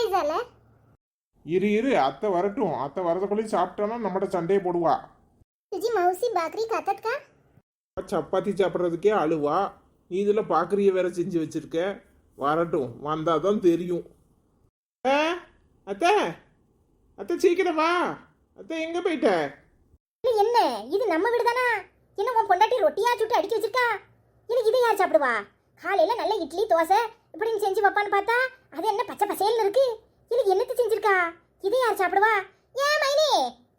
சர்ப்ரைஸால. இரு இரு, அத்தை வரட்டும். அத்தை வரதுக்குள்ளேயும் சாப்பிட்டோன்னா நம்மகிட்ட சண்டையை போடுவா. तुझी मावशी भाकरी खातात का? சப்பாத்தி சாப்பிட்றதுக்கே அழுவா. நீ இதில் பாக்கறிய வேற செஞ்சு வச்சிருக்க. வரட்டும், வந்தாதான் தெரியும். அத்தை அத்தை சீக்கிரம் வா. அத்தை எங்க போயிட்ட? என்ன இது நம்ம வீடு தானா? என்ன உன் பொண்டாட்டி ரொட்டியா சுட்டு அடிக்க வச்சிருக்கா? எனக்கு இதை யார் சாப்பிடுவா? காலையில நல்ல இட்லி தோசை இப்படின்னு செஞ்சு வைப்பான்னு பார்த்தா அது என்ன பச்சை பசேல்னு இருக்கு. எனக்கு என்னத்து செஞ்சிருக்கா? இதை யார் சாப்பிடுவா? ஏன் மைனி,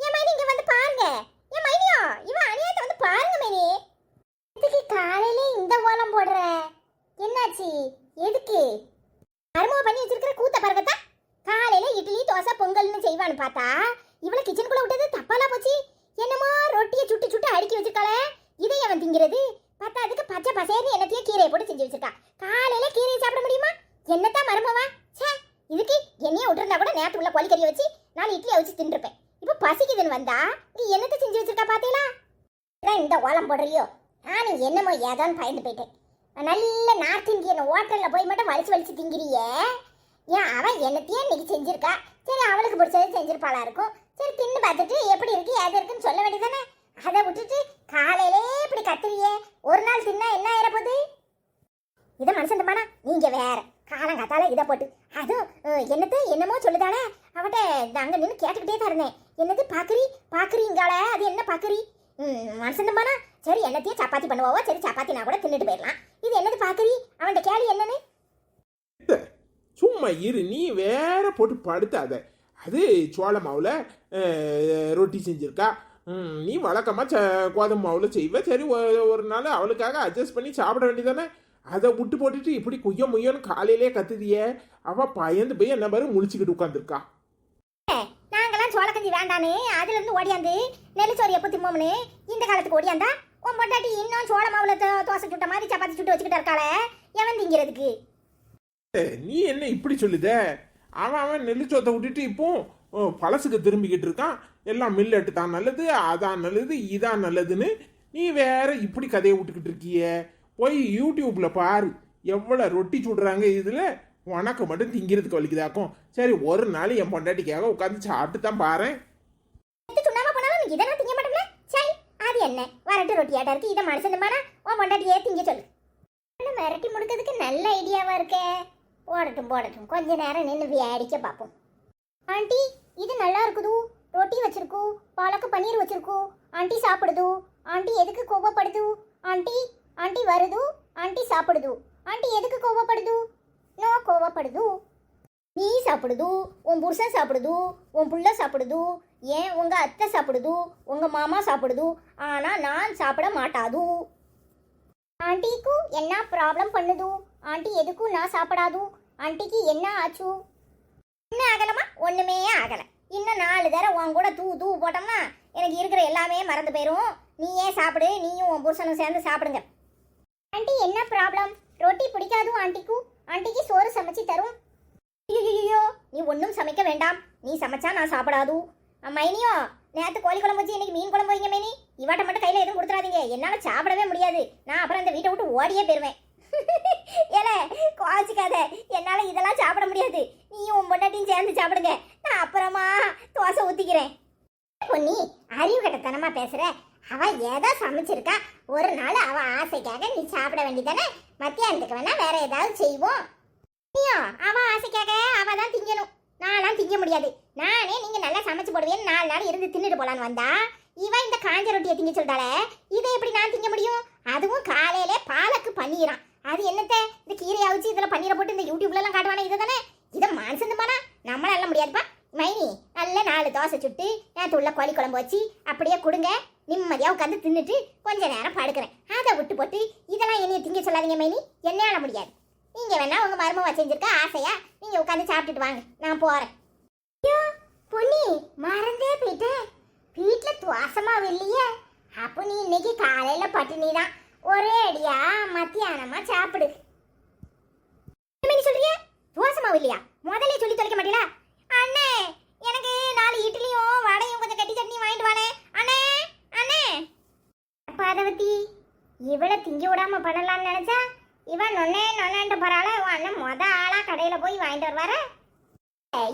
ஏன் மைனி இங்க வந்து பாருங்க. ஏன் மைனியோ, இவன் அநியாயத்தை வந்து பாருங்க மைனி. எதுக்கு காலையில இந்த கோலம் போடுற? என்னாச்சு? எதுக்கு? மருமக பண்ணி வச்சிருக்கிற கூத்த பாருங்கத்தா. காலையில இட்லி தோசை பொங்கல்னு செய்வான்னு பார்த்தா இவளை கிச்சனுக்குள்ள விட்டது தப்பாலா போச்சு. என்னமோ ரொட்டியை சுட்டு சுட்டு அடுக்கி வச்சிருக்காளே, இதை அவன் திங்கிறது. பார்த்தா அதுக்கு பச்சை பசேர்னு என்னத்தையே கீரையை போட்டு செஞ்சு வச்சிருக்கா. காலையில கீரையை சாப்பிட முடியுமா? என்னத்தான் மருமவா? சே, இதுக்கு என்னைய விட்டுருந்தா கூட நேரத்து உள்ள கோழிக்கறியை வச்சு 4 இட்லியை வச்சு தின்றுப்பேன். இப்போ பசிக்குதுன்னு வந்தா நீ என்னத்தை செஞ்சு வச்சிருக்கா பார்த்தீங்களா? இந்த ஓலம் போடுறியோ? நானும் என்னமோ ஏதான்னு பயந்து போயிட்டேன். நல்ல நார்த் இந்தியன் ஹோட்டலில் போய் மட்டும் வலிச்சு வலிச்சு திங்கிறியே. ஏன் அவன் என்னத்தையே இன்னைக்கு செஞ்சிருக்கா. சரி, அவளுக்கு பிடிச்சது செஞ்சிருப்பாளா இருக்கும். சரி, தின்னு பார்த்துட்டு எப்படி இருக்கு ஏது இருக்குன்னு சொல்ல வேண்டியதானே. அதை விட்டுட்டு காலையிலே இப்படி கத்துறியே. ஒரு நாள் தின்னா என்ன ஆயிரப்போகுது? இதை மனுஷன்மானா நீங்க வேற காலங்காத்தால இதை போட்டு அதுவும் என்னத்து என்னமோ சொல்லுதானே. அவட்ட அங்கே நின்று கேட்டுக்கிட்டே தான் இருந்தேன். என்னது பாக்குறீங்கால? அது என்ன பாக்குறி? மனுஷன்மானா சரி, என்னத்தையே சப்பாத்தி பண்ணுவாவோ. சரி, சப்பாத்தி நான் கூட தின்னுட்டு போயிடலாம். இது என்னது பாக்குறி? அவன்கிட்ட கேள்வி என்னன்னு. சும்மா இரு, நீ வேற போட்டு படுத்தாத. அது சோள மாவுல ரொட்டி செஞ்சிருக்கா. நீ வழக்கமாக கோதுமை மாவுல செய்வ. சரி, ஒரு நாள் அவளுக்காக அட்ஜஸ்ட் பண்ணி சாப்பிட வேண்டியதானே. அதை விட்டு போட்டுட்டு இப்படி குய்ய முய்யன்னு காலையிலே கத்துதியே. அவ பயந்து போய் என்ன பாரு முழிச்சுக்கிட்டு உட்காந்துருக்கா. நாங்கெல்லாம் சோளக்கஞ்சி வேண்டானே அதுல இருந்து ஓடியாந்து நெல்லுச்சோறு எப்போ திம்மோம்னு இந்த காலத்துக்கு ஓடியாந்தா உன் பொண்டாட்டி இன்னும் சோள மாவுல தோசை சுட்ட மாதிரி சப்பாத்தி சுட்டு வச்சுக்கிட்டு இருக்காளே. எவன் திங்கிறதுக்கு? நீ என்ன இப்படி சொல்லுத? அவன் நெல்லுச்சோத்தை விட்டுட்டு இப்போ பழசுக்கு திரும்பிக்கிட்டு இருக்கான். எல்லாம் மில்லட்டு தான் நல்லது, அதான் நல்லது, இதான் நல்லதுன்னு. நீ வேற இப்படி கதையை விட்டுக்கிட்டு இருக்கிய. போய் யூடியூப்ல பாரு, எவ்வளவு ரொட்டி சுடுறாங்க. இதுல உனக்கு மட்டும் திங்கிறதுக்கு வலிக்குதாக்கும். சரி, ஒரு நாள் என் பொண்டாட்டிக்காக உட்காந்து சாப்பிட்டு தான் பாரு. இதெல்லாம் திங்க மாட்டேங்களா? சரி, அது என்ன வரட்டு ரொட்டியாட்டா இருக்கு. இதை மனுஷன்மானா உன் பொண்டாட்டியே திங்க சொல்லு. மிரட்டி முடுக்கிறதுக்கு நல்ல ஐடியாவா இருக்கே. போடட்டும், கொஞ்ச நேரம் நின்று வேடிக்க பார்ப்போம். ஆண்டி, இது நல்லா இருக்குதோ. ரொட்டி வச்சிருக்கோ, பாலக்கு பன்னீர் வச்சிருக்கோ. ஆண்டி சாப்பிடுது. ஆண்டி எதுக்கு கோவப்படுது? ஆண்டி வருது. ஆண்டி சாப்பிடுது. ஆண்டி எதுக்கு கோவப்படுது? நோ கோவப்படுது. நீ சாப்பிடுது, உன் புருஷன் சாப்பிடுது, உன் புள்ள சாப்பிடுது, ஏன் உங்க அத்தை சாப்பிடுது, உங்க மாமா சாப்பிடுது. ஆனா நான் சாப்பிட மாட்டாது. ஆண்டிக்கு என்ன ப்ராப்ளம் பண்ணுது? ஆண்டி எதுக்கும் நான் சாப்பிடாது? ஆண்டிக்கு என்ன ஆச்சு? என்ன ஆகலமா? ஒண்ணுமே ஆகல. இன்னும் 4 தடவை உன் கூட தூ போட்டோம்னா எனக்கு இருக்கிற எல்லாமே மறந்து போயிடும். நீ ஏன் சாப்பிடு, நீயும் உன் புருஷனும் சேர்ந்து சாப்பிடுங்க. ஆண்டி என்ன ப்ராப்ளம்? ரொட்டி பிடிக்காது ஆண்டிக்கு. ஆண்டிக்கு சோறு சமைச்சு தரும். ஐயோ, நீ ஒன்றும் சமைக்க வேண்டாம். நீ சமைச்சா நான் சாப்பிடாது. மைனியோ, நேற்று கோழி குழம்பு வச்சு இன்னைக்கு மீன் குழம்பு வைங்க மைனி. இவாட்ட மட்டும் கையில் எதுவும் கொடுத்துறாதீங்க. என்னால் சாப்பிடவே முடியாது. நான் அப்புறம் இந்த வீட்டை விட்டு ஓடியே போயிடுவேன். ஏல குவாச்சிக்காத, என்னால் இதெல்லாம் சாப்பிட முடியாது. நீயும் உன் பொண்டாட்டியும் சேர்ந்து சாப்பிடுங்க. நான் அப்புறமா தோசை ஊற்றிக்கிறேன். பொன்னி, அறிவு கட்டத்தனமா பேசுற. அவ ஏதோ சமைச்சிருக்கா. ஒரு நாள் அவ ஆசைக்காக நீ சாப்பிட வேண்டியதானே. மத்தியானத்துக்கு வேணா வேற ஏதாவது செய்வோம். நீயோ அவ ஆசைக்காக அவ தான் திங்கணும். நான்லாம் திங்க முடியாது. நானே நீங்க நல்லா சமைச்சு போடுவேன்னு 4 நாள் இருந்து தின்னுட்டு போலான்னு வந்தா இவன் இந்த காஞ்ச ரொட்டியை திங்க சொல்லிட்டாலே. இதை எப்படி நான் திங்க முடியும்? அதுவும் காலையில பாலக்கு பன்னீரான். அது என்னத்த இந்த கீரையை அவிச்சு இதுல பன்னீரை போட்டு இந்த யூடியூப்ல எல்லாம் காட்டுவானே. இதை தானே இதை மனசந்துமானா நம்மளால முடியாதுப்பா. மைனி நல்ல 4 தோசை சுட்டு நேற்று உள்ள கோழி குழம்பு வச்சு அப்படியே கொடுங்க. நிம்மதியாக உட்காந்து தின்னுட்டு கொஞ்ச நேரம் படுக்கிறேன். அதை விட்டு போட்டு இதெல்லாம் என்னைய திங்க சொல்லாதீங்க மைனி. என்னால முடியாது. நீங்க வேணா உங்க மருமவ செஞ்சிருக்க ஆசையா நீங்க உட்காந்து சாப்பிட்டுட்டு வாங்க. நான் போறேன். ஐயோ பொன்னி, மறந்தே போயிட்டேன். வீட்டுல துவாசமாவு இல்லையே. அப்போ நீ இன்னைக்கு காலையில பட்டினி தான். ஒரே அடியா மத்தியானமா சாப்பிடு. என்ன சொல்றிய? துவாசமாவு இல்லையா? முதல்ல சொல்லி தொலைக்க மாட்டீங்களா? அண்ணே, எனக்கு 4 இட்லியும் வடையும் கொஞ்சம் கட்டி சட்னி வாங்கிட்டு வானே. அண்ணே அண்ணே. பாதவதி, இவளை திங்க விடாம பண்ணலாம்னு நினைச்சா இவன் நொன்னேன்ட்டு போறாள. அண்ணன் ஆளா கடையில போய் வாங்கிட்டு வருவார.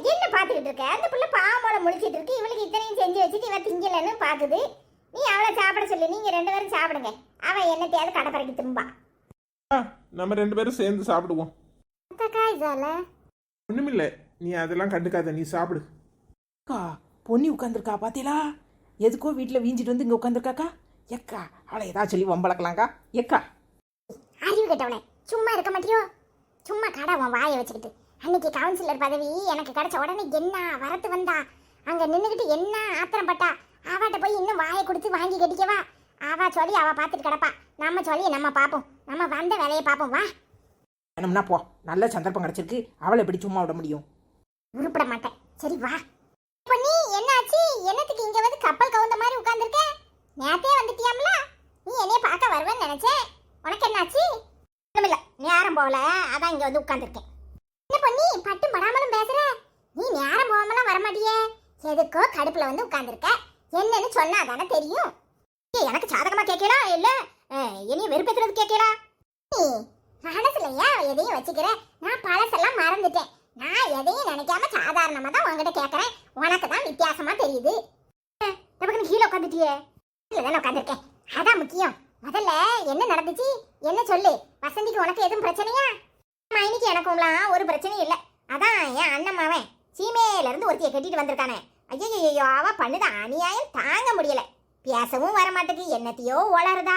என்ன பாத்துக்கிட்டு இருக்க? அந்த புள்ள பாவமோல முழிச்சிட்டு இருக்கு. இவளுக்கு இத்தனையும் செஞ்சு வச்சுட்டு இவ திங்கலன்னு பாக்குது. நீ அவளை சாப்பிட சொல்லு. நீங்க 2 பேரும் சாப்பிடுங்க. அவன் என்னத்தையாவது கடப்பறைக்கு தும்பா. நம்ம 2 பேரும் சேர்ந்து சாப்பிடுவோம். ஒண்ணுமில்ல, நீ அதெல்லாம் கண்டுக்காத, நீ சாப்பிடு. அக்கா பொன்னி உட்காந்துருக்கா பாத்தீங்களா? எதுக்கோ வீட்டில் வீஞ்சிட்டு வந்து இங்கே உட்காந்துருக்காக்கா. எக்கா அவளை ஏதாவது சொல்லி வம்பளக்கலாங்க்கா. எக்கா அறிவு கட்டவனே, சும்மா இருக்க மாட்டியோ? சும்மா கடை உன் வாயை வச்சுக்கிட்டு. அன்னைக்கு கவுன்சிலர் பதவி எனக்கு கிடைச்ச உடனே என்ன வரத்து வந்தா, அங்க நின்றுக்கிட்டு என்ன ஆத்திரப்பட்டா. அவட்ட போய் இன்னும் வாயை கொடுத்து வாங்கி கட்டிக்கவா? அவ சொல்லி அவ பார்த்துட்டு கிடப்பா. நம்ம சொல்லி நம்ம பார்ப்போம். நம்ம வந்த வேலையை பார்ப்போம். வா. வேணும்னா போ, நல்ல சந்தர்ப்பம் கிடைச்சிருக்கு. அவளை எப்படி சும்மா விட முடியும்? உருப்பட மாட்டேன். சரி வா. இப்போ நீ என்னாச்சு? என்னத்துக்கு இங்க வந்து கப்பல் கவுந்த மாதிரி உட்கார்ந்துருக்க? நேத்தே வந்துட்டியாம்ல? நீ என்னைய பார்க்க வருவேன்னு நினைச்சேன். உனக்கு என்னாச்சு? ஒண்ணுமில்ல, நேரம் போகல, அதான் இங்க வந்து உட்கார்ந்துருக்கேன். என்ன பண்ணி பட்டும் படாமலும் பேசுற? நீ நேரம் போகாமலாம் வரமாட்டியே. எதுக்கோ கடுப்புல வந்து உட்கார்ந்துருக்க. என்னன்னு சொன்னா தானே தெரியும். எனக்கு சாதகமா கேட்கலா இல்ல என்னைய வெறுப்பேத்துறது கேட்கலா? நீ மனசுலயா எதையும் வச்சுக்கிற? நான் பழசெல்லாம் மறந்துட்டேன். நான் எதையும் நினைக்காம சாதாரணமா தான் உங்ககிட்ட கேட்கறேன். உனக்கு தான் வித்தியாசமா தெரியுது. நமக்கு கீழே உட்காந்துட்டியே. கீழே தானே உட்காந்துருக்கேன், அதான் முக்கியம். முதல்ல என்ன நடந்துச்சு என்ன சொல்லு. வசந்திக்கு உனக்கு எதுவும் பிரச்சனையா? இன்னைக்கு எனக்கும்லாம் ஒரு பிரச்சனையும் இல்லை. அதான் என் அண்ணன் மாவன் சீமையில இருந்து ஒருத்தியை கட்டிட்டு வந்திருக்கானே. ஐயோ, அவ பண்ணுத அநியாயம் தாங்க முடியல. பேசவும் வர மாட்டேக்கு, என்னத்தையோ வளருதா.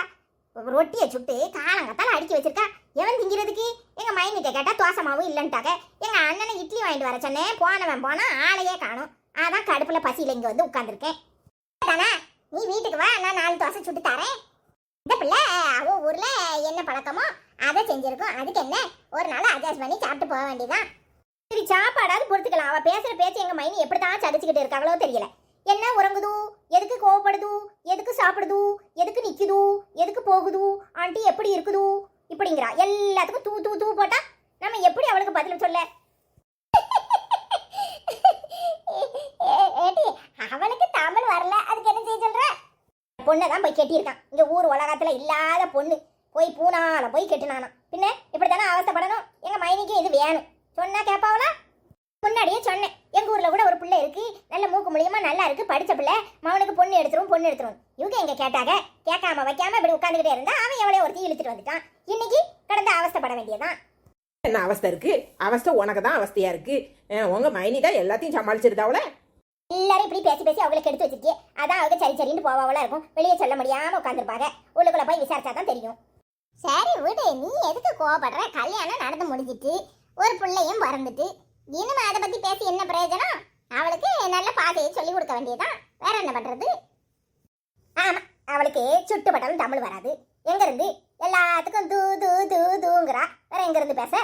ரொட்டியை சுட்டு காலங்கத்தால அடுக்கி வச்சிருக்கா. எவன் திங்கிறதுக்கு? எங்க மைனிட்ட கேட்டா தோசை மாவு இல்லைன்ட்டாக்க. எங்க அண்ணனை இட்லி வாங்கிட்டு வர சொன்னேன். போனவன் போனா ஆளையே காணும். அதான் கடுப்புல பசியில இங்க வந்து உட்காந்துருக்கேன். தானே நீ வீட்டுக்கு வா, நான் 4 தோசை சுட்டு தரேன். இந்த பிள்ளை அவ ஊர்ல என்ன பழக்கமோ அதை செஞ்சிருக்கோம். அதுக்கு என்ன, ஒரு நாள் அட்ஜஸ்ட் பண்ணி சாப்பிட்டு போக வேண்டியதான். சரி, சாப்பாடாவது பொறுத்துக்கலாம். அவ பேசுற பேச்சு எங்க மைனி எப்படித்தான் சடிச்சுக்கிட்டு இருக்காங்களோ தெரியல. என்ன உறங்குது, எதுக்கு கோவப்படுது, எதுக்கு சாப்பிடுது, எதுக்கு நிக்குது, எதுக்கு போகுது, ஆண்டி எப்படி இருக்குது இப்படிங்கிறா. எல்லாத்துக்கும் தூ தூ தூ போட்டா நம்ம எப்படி அவளுக்கு பதில் சொல்ல? அவளுக்கு தமிழ் வரல, அதுக்கு என்ன செய்ய சொல்ற? பொண்ணை தான் போய் கெட்டியிருக்கான். இங்க ஊர் உலகத்துல இல்லாத பொண்ணு போய் பூனால போய் கெட்டினானா. பின்ன இப்படித்தானே அவஸ்தைப்படணும். எங்க மைனிக்கு இது வேணும் சொன்னா கேட்பாவளா? முன்னாடியே சொன்னேன், எங்க ஊர்ல கூட ஒரு பிள்ளை இருக்கு, நல்ல மூக்கு மூலியமா நல்லா இருக்கு, படிச்ச பிள்ளை, மவனுக்கு பொண்ணு எடுத்துரும். இவங்க எங்க கேட்டாங்க? கேட்காம வைக்காம இப்படி உட்காந்துக்கிட்டே இருந்தா அவன் எவ்வளோ ஒருத்தி இழுத்துட்டு வந்துட்டான். இன்னைக்கு கடந்த அவஸ்தைப்பட வேண்டியதான். என்ன அவஸ்தை இருக்கு? அவஸ்தை உனக்கு தான் அவஸ்தையா இருக்கு. உங்க மைனி தான் எல்லாத்தையும் சமாளிச்சிருந்தாவள. எல்லாரும் இப்படி பேசி பேசி அவங்களை கெடுத்து வச்சிருக்கே. அதான் அவங்க சரி சரின்னு போவாவளா இருக்கும். வெளியே சொல்ல முடியாம உட்காந்துருப்பாங்க. உள்ளுக்குள்ள போய் விசாரிச்சாதான் தெரியும். சரி விடு, நீ எதுக்கு கோவப்படுற? கல்யாணம் நடந்து முடிஞ்சிட்டு ஒரு பிள்ளையும் பிறந்துட்டு இனிமே அதை பத்தி பேசி என்ன பிரயோஜனம்? அவளுக்கு நல்ல பாதையை சொல்லி கொடுக்க வேண்டியதான். வேற என்ன பண்றது? ஆமா, அவளுக்கு சுட்டுப்பட்டாலும் தமிழ் வராது. எங்க இருந்து எல்லாத்துக்கும் தூ தூ தூ தூங்குறா. வேற எங்க இருந்து பேச?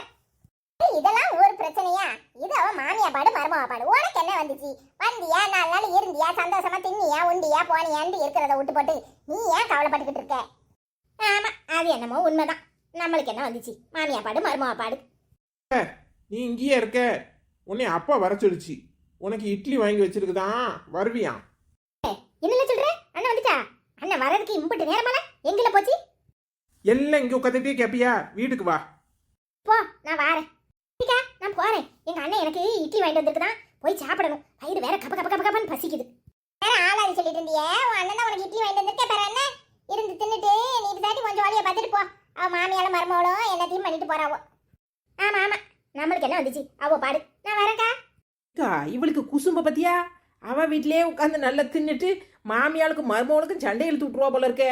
இதெல்லாம் ஒரு பிரச்சனையா? இது அவ மாமியா பாடு மருமவா பாடு. உனக்கு என்ன வந்துச்சு? வந்தியா, 4 நாள் இருந்தியா, சந்தோஷமா தின்னியா, உண்டியா, போனியான்னு இருக்கிறத விட்டு போட்டு நீ ஏன் கவலைப்பட்டுக்கிட்டு இருக்க? ஆமா, அது என்னமோ உண்மைதான். நம்மளுக்கு என்ன வந்துச்சு? மாமியா பாடு மருமவா பாடு. நீ இங்கேயே இருக்க, உன்னை அப்பா வர சொல்லிச்சு. உனக்கு இட்லி வாங்கி வச்சிருக்குதான், வருவியா? என்ன சொல்ற? அண்ணன் வந்துட்டா? அண்ணன் வரதுக்கு இம்புட்டு நேரமால எங்கல போச்சு? எல்லாம் இங்க உட்காந்துட்டே கேப்பியா? வீட்டுக்கு வா. போ, நான் வாரேன். நான் போறேன். எங்க அண்ணன் எனக்கு இட்லி வாங்கிட்டு வந்திருக்குதான், போய் சாப்பிடணும். வயிறு வேற கப்ப கப்ப கப்ப கப்பன்னு பசிக்குது. வேற ஆளாதி சொல்லிட்டு இருந்தியே, உன் அண்ணன் தான் உனக்கு இட்லி வாங்கிட்டு வந்திருக்கே. பேர என்ன இருந்து தின்னுட்டு நீ தாட்டி கொஞ்சம் வழியை பார்த்துட்டு போ. அவ மாமியால மருமகளும் எல்லாத்தையும் பண்ணிட்டு போறாவோ. ஆமா ஆமா, நம்மளுக்கு என்ன வந்துச்சு? அவ பாடு. நான் வரேன்க்கா. இவளுக்கு குசும்ப பத்தியா? அவ வீட்லயே உட்காந்து நல்லா தின்னுட்டு மாமியாளுக்கும் மருமகளுக்கும் சண்டை இழுத்து விட்டுருவா போல இருக்கே.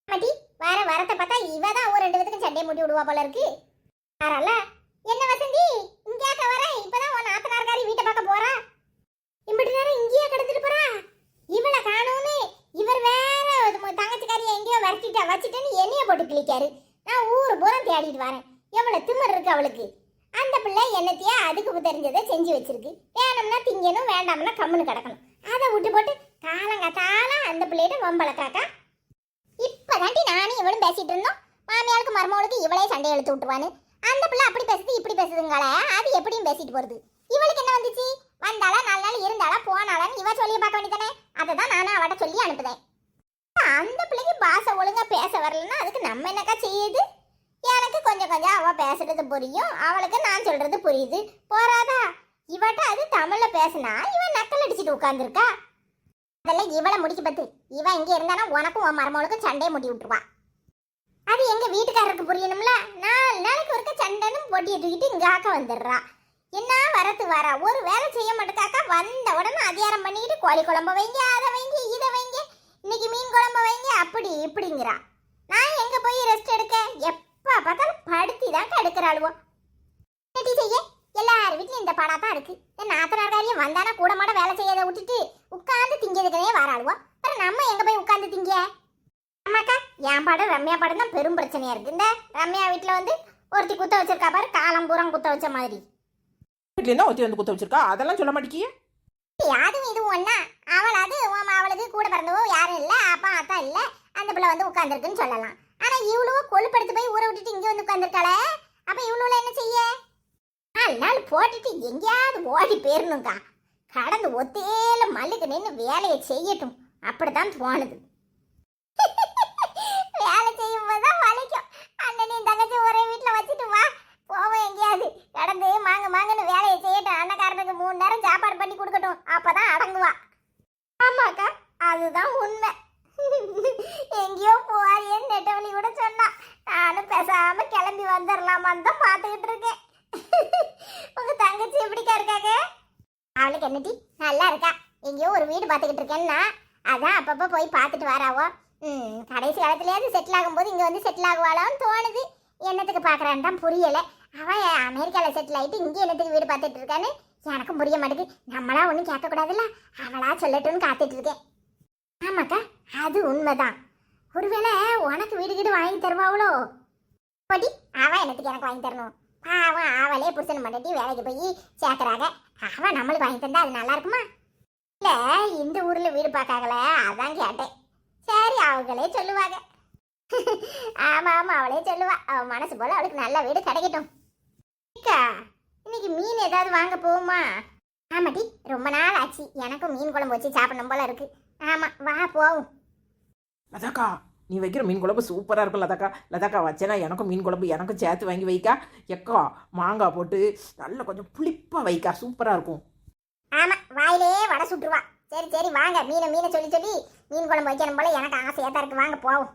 மாட்டி வர வரத்தை பார்த்தா இவதான் ஒரு 2 பேத்துக்கும் சண்டையை மூட்டி விடுவா போல இருக்கு. யாரால என்ன வசந்தி இங்கேயாக்க வர? இப்பதான் உன் நாத்தனார்காரி வீட்டை பார்க்க போறா. இம்பட்டு நேரம் இங்கேயே கிடந்துட்டு போறா. இவளை காணோன்னு இவர் வேற தங்கச்சிக்காரியை எங்கேயோ விரட்டிட்டா வச்சுட்டுன்னு என்னைய போட்டு கிளிக்காரு. நான் ஊர் பூரம் தேடிட்டு வரேன். எவ்வளவு திமிர் இருக்கு அவளுக்கு. அந்த பிள்ளை என்னத்தையா அதுக்கு தெரிஞ்சதை செஞ்சு வச்சிருக்கு. வேணும்னா திங்கணும், வேண்டாம்னா கம்முன்னு கிடக்கணும். அதை விட்டு போட்டு காலங்காத்தால அந்த பிள்ளைகிட்ட வம்பளக்காக்கா. இப்பதாண்டி நானும் இவளும் பேசிட்டு இருந்தோம். மாமியாளுக்கு மருமகளுக்கு இவளே சண்டை இழுத்து விட்டுருவான்னு. அந்த பிள்ளை அப்படி பேசுது இப்படி பேசுதுங்களே, அது எப்படியும் பேசிட்டு போறது. இவளுக்கு என்ன வந்துச்சு? வந்தாளா 4 நாள் இருந்தாளா போனாளான்னு இவ சொல்லி பார்க்க வேண்டியதானே. அதை தான் நானும் அவட்ட சொல்லி அனுப்புதேன். அந்த பிள்ளைக்கு பாச ஒழுங்கா பேச வரலன்னா அதுக்கு நம்ம என்னக்கா செய்யுது? எனக்கு கொஞ்சம் கொஞ்சம் அவ பேசுறது புரியும், அவளுக்கு நான் சொல்றது புரியுது. போறாதா? இவட்ட அது தமிழ்ல பேசினா இவன் நக்கல் அடிச்சுட்டு உட்கார்ந்துருக்கா. அதெல்லாம் இவளை முடிக்க பத்து. இவன் இங்க இருந்தானா உனக்கும் உன் மருமகளுக்கும் சண்டையை முட்டி விட்டுருவா. அது எங்க வீட்டுக்காரருக்கு புரியணும்ல. 4 நாளைக்கு ஒருக்க சண்டைன்னு பொட்டியை தூக்கிட்டு இங்க ஆக்க வந்துடுறா. என்ன வரத்து வரா, ஒரு வேலை செய்ய மாட்டேக்காக்கா. வந்த உடனே அதிகாரம் பண்ணிக்கிட்டு கோழி குழம்பு வைங்க, அதை வைங்க, இதை வைங்க, இன்னைக்கு மீன் குழம்பு வைங்க, அப்படி இப்படிங்கிறா. நான் எங்க போய் ரெஸ்ட் எடுக்க? எப்ப பார்த்தாலும் படுத்தி தான் எடுக்கிறாளுவோ. என்ன செய்ய, எல்லார் வீட்லயும் இந்த பாடா தான் இருக்கு. என் நாத்தனார்காரியும் வந்தானா கூட மாட வேலை செய்யறதை விட்டுட்டு உட்கார்ந்து திங்கிறதுக்கே வராளுவோ. அப்புறம் நம்ம எங்க போய் உட்கார்ந்து திங்க? ஆமாக்கா, என் பாடம் ரம்யா பாடம் தான் பெரும் பிரச்சனையா இருக்கு. இந்த ரம்யா வீட்டுல வந்து ஒருத்தி குத்த வச்சிருக்கா பாரு, காலம் பூரா குத்த வச்ச மாதிரி. வீட்டுல இருந்தா ஒருத்தி வந்து குத்த வச்சிருக்கா, அதெல்லாம் சொல்ல மாட்டேங்கிய. அதுவும் இது ஒண்ணா? அவளாது அவளுக்கு கூட பிறந்தவோ யாரும் இல்ல, அப்பா அத்தா இல்ல, அந்த பிள்ளை வந்து உட்கார்ந்துருக்குன்னு சொல்லலாம். ஆனா இவ்வளவு கொழுப்படுத்து போய் ஊரை விட்டுட்டு இங்க வந்து உட்கார்ந்துருக்காளே, அப்ப இவ்வளவு என்ன செய்ய? 4 நாள் போட்டுட்டு எங்கேயாவது ஓடி போயிடணும்க்கா. கடந்து ஒத்தேல மல்லுக்கு நின்று வேலையை செய்யட்டும், அப்படித்தான் தோணுது. வேலை செய்யும் போதுதான் வலிக்கும். அண்ணனையும் தங்கச்சி ஒரே வீட்டுல வச்சுட்டு வா, போவோம் எங்கேயாவது. கடந்து மாங்கன்னு வேலையை செய்யட்டும். அண்ணக்காரனுக்கு 3 நேரம் சாப்பாடு பண்ணி கொடுக்கட்டும், அப்பதான் அடங்குவா. ஆமாக்கா, அதுதான் உண்மை. எங்கேயோ போவாரியன்னு நெட்டவழி கூட சொன்னா. நானும் பேசாம கிளம்பி வந்துடலாமான்னு தான் பார்த்துக்கிட்டு இருக்கேன். உங்க தங்கச்சி எப்படிக்கா இருக்காங்க? அவளுக்கு என்னடி நல்லா இருக்கா. எங்கேயோ ஒரு வீடு பார்த்துக்கிட்டு இருக்கேன்னா அதான் அப்பப்போ போய் பார்த்துட்டு வராவோ. கடைசி காலத்துலயாவது செட்டில் ஆகும்போது இங்கே வந்து செட்டில் ஆகுவாளான்னு தோணுது. என்னத்துக்கு பார்க்குறான்னு தான் புரியலை. அவன் அமெரிக்காவில் செட்டில் ஆகிட்டு இங்கே என்னத்துக்கு வீடு பார்த்துட்டு இருக்கான்னு எனக்கும் புரிய மாட்டேங்குது. நம்மளா ஒன்றும் கேட்கக்கூடாதுல்ல, அவளா சொல்லட்டும்னு காத்துட்டு இருக்கேன். ஆமாக்கா, அது உண்மைதான். ஒருவேளை உனக்கு வீடு கீடு வாங்கி தருவாவளோ? போட்டி, அவன் என்னத்துக்கு எனக்கு வாங்கி தரணும்? அவன் அவளே புருஷன் மண்டட்டி வேலைக்கு போய் சேர்க்கறாங்க. அவன் நம்மளுக்கு வாங்கி தந்தா அது நல்லா இருக்குமா? இல்ல, இந்த ஊர்ல வீடு பார்க்காங்களே, அதான் கேட்டேன். சரி, அவங்களே சொல்லுவாங்க. ஆமா அவளே சொல்லுவா. அவன் மனசு போல அவளுக்கு நல்ல வீடு கிடைக்கட்டும். இன்னைக்கு மீன் ஏதாவது வாங்க போகுமா? ஆமாட்டி, ரொம்ப நாள் ஆச்சு. எனக்கும் மீன் குழம்பு வச்சு சாப்பிடணும் போல இருக்கு. ஆமா, வா போவும். லதாக்கா, நீ வைக்கிற மீன் குழம்பு சூப்பராக இருக்கும் லதாக்கா. லதாக்கா வச்சேன்னா எனக்கும் மீன் குழம்பு எனக்கும் சேர்த்து வாங்கி வைக்கா. எக்கா மாங்காய் போட்டு நல்லா கொஞ்சம் புளிப்பாக வைக்கா, சூப்பராக இருக்கும். ஆமா, வாயிலே வடை சுட்டுருவா. சரி வாங்க, மீனை சொல்லி மீன் குழம்பு வைக்கணும் போல எனக்கு ஆசையா தான் இருக்கு. வாங்க போவோம்.